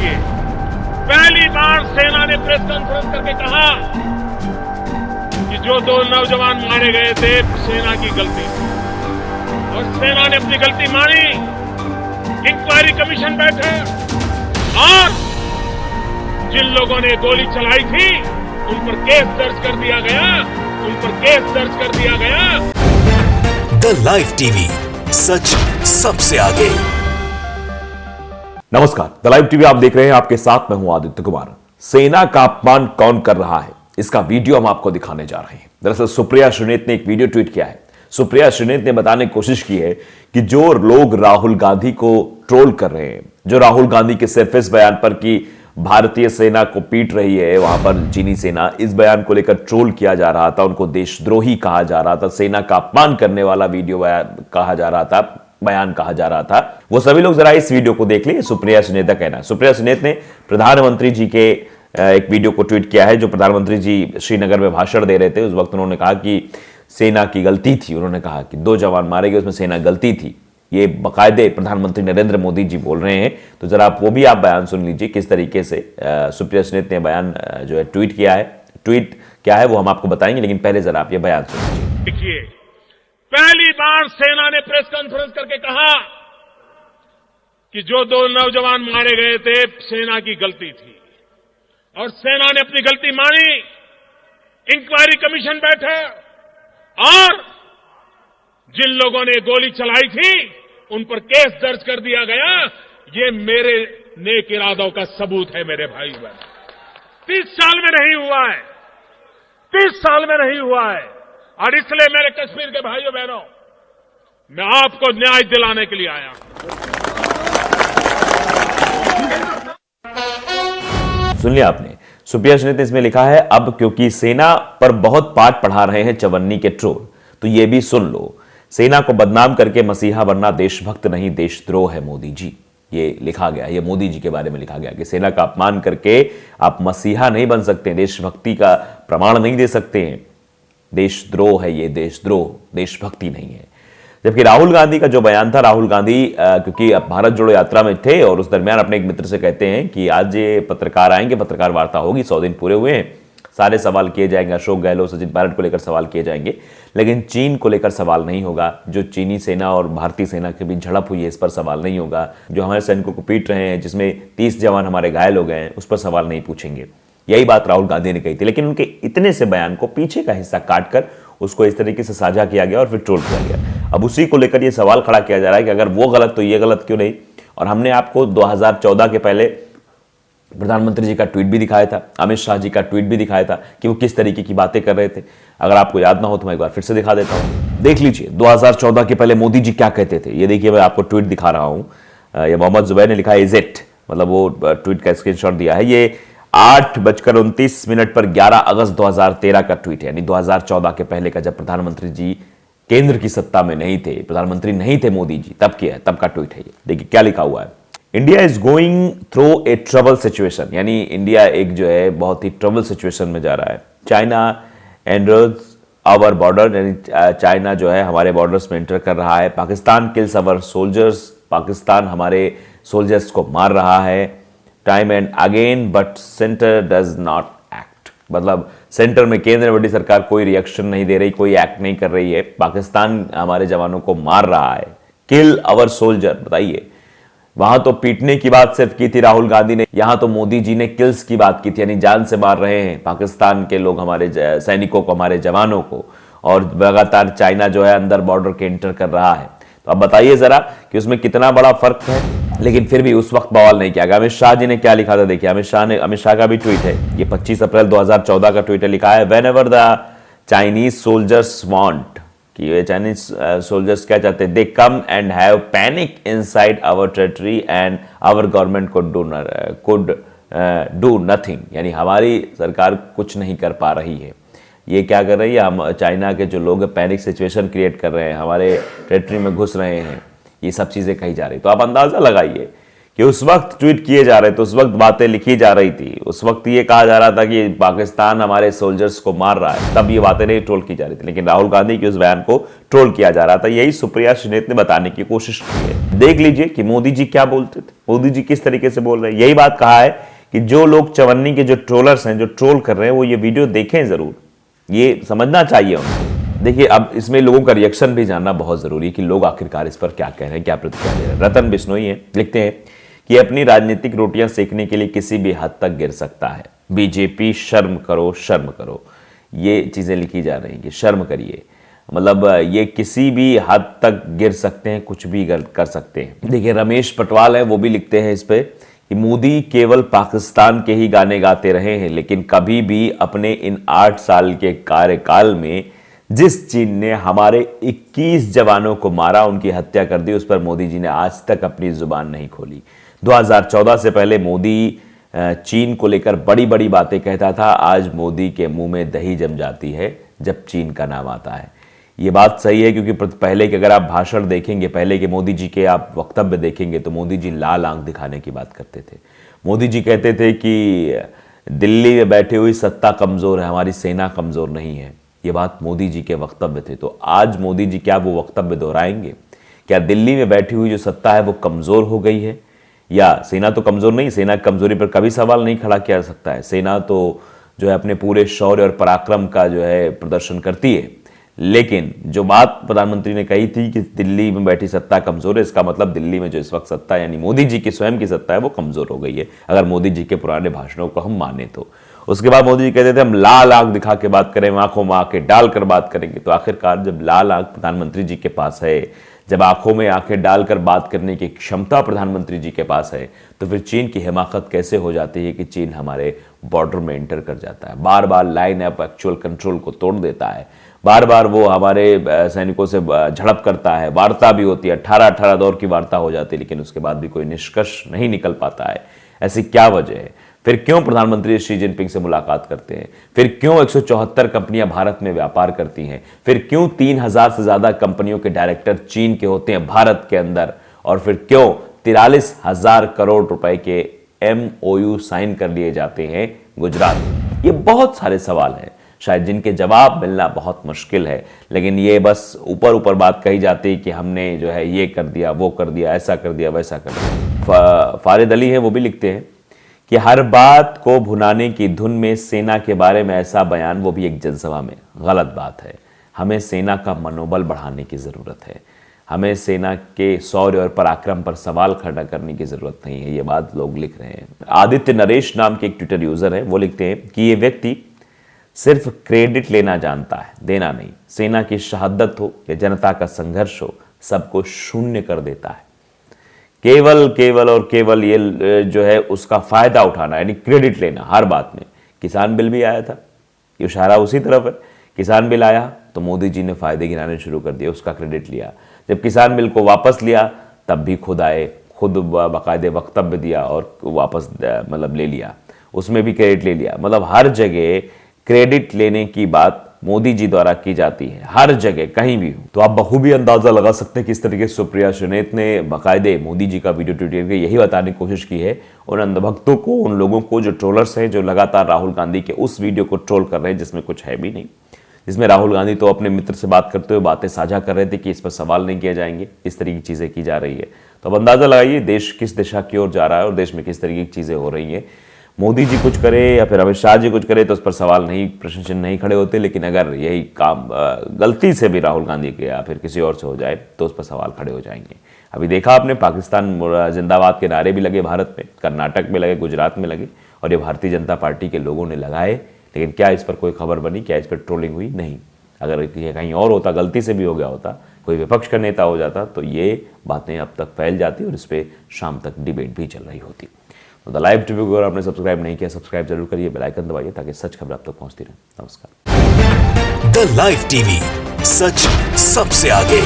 देखिए, पहली बार सेना ने प्रेस कॉन्फ्रेंस करके कहा कि जो 2 नौजवान मारे गए थे सेना की गलती थी और सेना ने अपनी गलती मानी। इंक्वायरी कमीशन बैठे और जिन लोगों ने गोली चलाई थी उन पर केस दर्ज कर दिया गया। द लाइव टीवी, सच सबसे आगे। नमस्कार, द लाइव टीवी आप देख रहे हैं। आपके साथ मैं हूं आदित्य कुमार। सेना का अपमान कौन कर रहा है, इसका वीडियो हम आपको दिखाने जा रहे हैं। दरअसल सुप्रिया श्रीनेत ने एक वीडियो ट्वीट किया है। सुप्रिया श्रीनेत ने बताने की कोशिश की है कि जो लोग राहुल गांधी को ट्रोल कर रहे हैं, जो राहुल गांधी के सिर्फ इस बयान पर कि भारतीय सेना को पीट रही है वहां पर चीनी सेना, इस बयान को लेकर ट्रोल किया जा रहा था, उनको देशद्रोही कहा जा रहा था, सेना का अपमान करने वाला वीडियो कहा जा रहा था, बयान कहा जा रहा था, वो सभी लोग जरा इस वीडियो को देख लिए। सुप्रिया श्रीनेत का कहना है। सुप्रिया श्रीनेत ने प्रधानमंत्री जी के एक वीडियो को ट्वीट किया है, जो प्रधानमंत्री जी श्रीनगर में भाषण दे रहे थे। उस वक्त उन्होंने कहा कि सेना की गलती थी। उन्होंने कहा कि 2 जवान मारे गए, उसमें सेना गलती थी। ये बाकायदे प्रधानमंत्री नरेंद्र मोदी जी बोल रहे हैं। तो जरा वो भी आप बयान सुन लीजिए किस तरीके से सुप्रिया श्रीनेत ने बयान जो है ट्वीट किया है। ट्वीट क्या है वो हम आपको बताएंगे, लेकिन पहले जरा आप ये बयान सुन लीजिए। देखिए, पहली बार सेना ने प्रेस कॉन्फ्रेंस करके कहा कि जो 2 नौजवान मारे गए थे सेना की गलती थी और सेना ने अपनी गलती मानी। इंक्वायरी कमीशन बैठे और जिन लोगों ने गोली चलाई थी उन पर केस दर्ज कर दिया गया। ये मेरे नेक इरादों का सबूत है मेरे भाई बहन। 30 साल में नहीं हुआ है, 30 साल में नहीं हुआ है। और इसलिए मेरे कश्मीर के भाइयों बहनों, मैं आपको न्याय दिलाने के लिए आया हूं। सुन लिया आपने। सुप्रिया श्रीनेत ने इसमें लिखा है, अब क्योंकि सेना पर बहुत पाठ पढ़ा रहे हैं चवन्नी के ट्रोल, तो ये भी सुन लो। सेना को बदनाम करके मसीहा बनना देशभक्त नहीं, देशद्रोह है मोदी जी। ये लिखा गया, ये मोदी जी के बारे में लिखा गया कि सेना का अपमान करके आप मसीहा नहीं बन सकते, देशभक्ति का प्रमाण नहीं दे सकते हैं। देशद्रोह है ये, देशद्रोह, देशभक्ति नहीं है। जबकि राहुल गांधी का जो बयान था, राहुल गांधी क्योंकि अब भारत जोड़ो यात्रा में थे और उस दरमियान अपने एक मित्र से कहते हैं कि आज ये पत्रकार आएंगे, पत्रकार वार्ता होगी, 100 दिन पूरे हुए हैं, सारे सवाल किए जाएंगे, अशोक गहलोत, सचिन पायलट को लेकर सवाल किए जाएंगे, लेकिन चीन को लेकर सवाल नहीं होगा। जो चीनी सेना और भारतीय सेना के बीच झड़प हुई है, इस पर सवाल नहीं होगा। जो हमारे सैनिकों को पीट रहे हैं, जिसमें 30 जवान हमारे घायल हो गए हैं, उस पर सवाल नहीं पूछेंगे। यही बात राहुल गांधी ने कही थी। लेकिन उनके इतने से बयान को पीछे का हिस्सा काटकर उसको इस तरीके से साझा किया गया और फिर ट्रोल किया गया। अब उसी को लेकर यह सवाल खड़ा किया जा रहा है कि अगर वो गलत तो ये गलत क्यों नहीं। और हमने आपको 2014 के पहले प्रधानमंत्री जी का ट्वीट भी दिखाया था, अमित शाह जी का ट्वीट भी दिखाया था कि वो किस तरीके की बातें कर रहे थे। अगर आपको याद ना हो तो मैं एक बार फिर से दिखा देता हूं, देख लीजिए। 2014 के पहले मोदी जी क्या कहते थे, ये देखिए, मैं आपको ट्वीट दिखा रहा हूं। ये मोहम्मद जुबैर ने लिखा है, इज इट, मतलब वो ट्वीट का स्क्रीनशॉट दिया है। ये 8:29 पर 11 अगस्त 2013 का ट्वीट है, यानी 2014 के पहले का, जब प्रधानमंत्री जी केंद्र की सत्ता में नहीं थे, प्रधानमंत्री नहीं थे मोदी जी, तब किया है, तब का ट्वीट है ये। देखिए क्या लिखा हुआ है, India is going through a trouble situation, यानी इंडिया एक जो है बहुत ही ट्रबल सिचुएशन में जा रहा है। चाइना एंडर्स आवर बॉर्डर, यानी चाइना जो है हमारे बॉर्डर्स में एंटर कर रहा है। Pakistan kills our soldiers, Pakistan हमारे सोल्जर्स को मार रहा है time and again, but centre does not act. मतलब सेंटर में, केंद्र में बड़ी सरकार कोई रिएक्शन नहीं दे रही, कोई एक्ट नहीं कर रही है। पाकिस्तान हमारे जवानों को मार रहा है। किल आवर सोल्जर, बताइए, वहां तो पीटने की बात सिर्फ की थी राहुल गांधी ने, यहां तो मोदी जी ने किल्स की बात की थी, यानी जान से मार रहे हैं पाकिस्तान के लोग हमारे सैनिकों को, हमारे जवानों को। और लगातार चाइना जो है अंदर बॉर्डर के एंटर कर रहा है। तो अब बताइए जरा कि उसमें कितना बड़ा फर्क है। लेकिन फिर भी उस वक्त बवाल नहीं किया गया। अमित शाह जी ने क्या लिखा था, देखिए, अमित शाह का भी ट्वीट है, ये 25 अप्रैल 2014 का ट्वीट है। लिखा है, whenever the Chinese soldiers want, कि ये चाइनीज सोल्जर्स क्या चाहते हैं, they come and have panic inside our territory and our government could do nothing, यानी हमारी सरकार कुछ नहीं कर पा रही है। ये क्या कर रही है, हम चाइना के जो लोग पैनिक सिचुएशन क्रिएट कर रहे हैं, हमारे टेरिटरी में घुस रहे हैं, ये सब चीज़ें कही जा रही। तो आप अंदाज़ा लगाइए कि उस वक्त ट्वीट किए जा रहे थे, उस वक्त बातें लिखी जा रही थी, उस वक्त ये कहा जा रहा था कि पाकिस्तान हमारे सोल्जर्स को मार रहा है, तब ये बातें नहीं ट्रोल की जा रही थी। लेकिन राहुल गांधी के उस बयान को ट्रोल किया जा रहा था। यही सुप्रिया श्रीनेत ने बताने की कोशिश की है। देख लीजिए कि मोदी जी क्या बोलते थे, मोदी जी किस तरीके से बोल रहे हैं। यही बात कहा है कि जो लोग चवन्नी के जो ट्रोलर्स हैं, जो ट्रोल कर रहे हैं, वो ये वीडियो देखें जरूर, ये समझना चाहिए उनको। देखिए, अब इसमें लोगों का रिएक्शन भी जानना बहुत जरूरी है कि लोग आखिरकार इस पर क्या कह रहे हैं, क्या प्रतिक्रिया दे रहे हैं। रतन बिश्नोई है, लिखते हैं कि अपनी राजनीतिक रोटियां सेकने के लिए किसी भी हद तक गिर सकता है। बीजेपी शर्म करो, शर्म करो, ये चीजें लिखी जा रही हैं कि शर्म करिए। मतलब ये किसी भी हद तक गिर सकते हैं, कुछ भी कर सकते हैं। देखिए, रमेश पटवाल है, वो भी लिखते हैं इस पे कि मोदी केवल पाकिस्तान के ही गाने गाते रहे हैं, लेकिन कभी भी अपने इन 8 साल के कार्यकाल में जिस चीन ने हमारे 21 जवानों को मारा, उनकी हत्या कर दी, उस पर मोदी जी ने आज तक अपनी जुबान नहीं खोली। 2014 से पहले मोदी चीन को लेकर बड़ी बड़ी बातें कहता था, आज मोदी के मुंह में दही जम जाती है जब चीन का नाम आता है। ये बात सही है, क्योंकि पहले के अगर आप भाषण देखेंगे, पहले के मोदी जी के आप वक्तव्य देखेंगे, तो मोदी जी लाल आंख दिखाने की बात करते थे। मोदी जी कहते थे कि दिल्ली में बैठी हुई सत्ता कमजोर है, हमारी सेना कमजोर नहीं है। ये बात मोदी जी के वक्तव्य थे। तो आज मोदी जी क्या वो वक्तव्य दोहराएंगे? क्या दिल्ली में बैठी हुई जो सत्ता है वो कमजोर हो गई है, या सेना तो कमजोर नहीं? सेना की कमजोरी पर कभी सवाल नहीं खड़ा किया जा सकता है। सेना तो जो है अपने पूरे शौर्य और पराक्रम का जो है प्रदर्शन करती है। लेकिन जो बात प्रधानमंत्री ने कही थी कि दिल्ली में बैठी सत्ता कमजोर है, इसका मतलब दिल्ली में जो इस वक्त सत्ता यानी मोदी जी की स्वयं की सत्ता है वो कमजोर हो गई है, अगर मोदी जी के पुराने भाषणों को हम माने तो। उसके बाद मोदी जी कहते थे हम लाल आंख दिखा के बात करें, आंखों में आंखें डालकर बात करेंगे। तो आखिरकार जब लाल आंख प्रधानमंत्री जी के पास है, जब आंखों में आंखें डालकर बात करने की क्षमता प्रधानमंत्री जी के पास है, तो फिर चीन की हिमाकत कैसे हो जाती है कि चीन हमारे बॉर्डर में एंटर कर जाता है, बार बार लाइन ऑफ एक्चुअल कंट्रोल को तोड़ देता है, बार बार वो हमारे सैनिकों से झड़प करता है, वार्ता भी होती है, 18 दौर की वार्ता हो जाती है, लेकिन उसके बाद भी कोई निष्कर्ष नहीं निकल पाता है। ऐसी क्या वजह है? फिर क्यों प्रधानमंत्री शी जिनपिंग से मुलाकात करते हैं? फिर क्यों 174 कंपनियां भारत में व्यापार करती हैं? फिर क्यों 3000 से ज्यादा कंपनियों के डायरेक्टर चीन के होते हैं भारत के अंदर? और फिर क्यों 43,000 करोड़ रुपए के MOU साइन कर लिए जाते हैं गुजरात में? ये बहुत सारे सवाल हैं, शायद जिनके जवाब मिलना बहुत मुश्किल है, लेकिन ये बस ऊपर ऊपर बात कही जाती है कि हमने जो है ये कर दिया, वो कर दिया, ऐसा कर दिया, वैसा कर दिया। फारिद अली है, वो भी लिखते हैं कि हर बात को भुनाने की धुन में सेना के बारे में ऐसा बयान, वो भी एक जनसभा में, गलत बात है। हमें सेना का मनोबल बढ़ाने की जरूरत है, हमें सेना के शौर्य और पराक्रम पर सवाल खड़ा करने की जरूरत नहीं है। ये बात लोग लिख रहे हैं। आदित्य नरेश नाम के एक ट्विटर यूजर है, वो लिखते हैं कि ये व्यक्ति सिर्फ क्रेडिट लेना जानता है, देना नहीं। सेना की शहादत हो या जनता का संघर्ष हो, सबको शून्य कर देता है। केवल और केवल ये जो है उसका फायदा उठाना, यानी क्रेडिट लेना हर बात में। किसान बिल भी आया था, ये इशारा उसी तरफ है। किसान बिल आया तो मोदी जी ने फायदे गिनाने शुरू कर दिए, उसका क्रेडिट लिया। जब किसान बिल को वापस लिया तब भी खुद आए, खुद बाकायदे वक्तव्य दिया और वापस मतलब ले लिया, उसमें भी क्रेडिट ले लिया। मतलब हर जगह क्रेडिट लेने की बात मोदी जी द्वारा की जाती है, हर जगह कहीं भी हो। तो आप बखूबी अंदाजा लगा सकते हैं किस तरीके से सुप्रिया श्रीनेत ने बाकायदे मोदी जी का वीडियो ट्वीट करके यही बताने की कोशिश की है उन अंधभक्तों को, उन लोगों को जो ट्रोलर्स हैं, जो लगातार राहुल गांधी के उस वीडियो को ट्रोल कर रहे हैं जिसमें कुछ है भी नहीं, जिसमें राहुल गांधी तो अपने मित्र से बात करते हुए बातें साझा कर रहे थे कि इस पर सवाल नहीं किए जाएंगे। इस तरह की चीजें की जा रही है। तो अब अंदाजा लगाइए देश किस दिशा की ओर जा रहा है और देश में किस तरीके की चीजें हो रही हैं। मोदी जी कुछ करे या फिर अमित शाह जी कुछ करे तो उस पर सवाल नहीं, प्रश्न चिन्ह नहीं खड़े होते, लेकिन अगर यही काम गलती से भी राहुल गांधी के या फिर किसी और से हो जाए तो उस पर सवाल खड़े हो जाएंगे। अभी देखा आपने, पाकिस्तान जिंदाबाद के नारे भी लगे भारत में, कर्नाटक में लगे, गुजरात में लगे, और ये भारतीय जनता पार्टी के लोगों ने लगाए, लेकिन क्या इस पर कोई खबर बनी? क्या इस पर ट्रोलिंग हुई? नहीं। अगर ये कहीं और होता, गलती से भी हो गया होता, कोई विपक्ष का नेता हो जाता, तो ये बातें अब तक फैल जाती और इस पर शाम तक डिबेट भी चल रही होती। तो द लाइव टीवी को अगर आपने सब्सक्राइब नहीं किया, सब्सक्राइब जरूर करिए, बेल आइकन दबाइए ताकि सच खबर आप तक पहुंचती रहे। नमस्कार। द लाइव टीवी, सच सबसे आगे।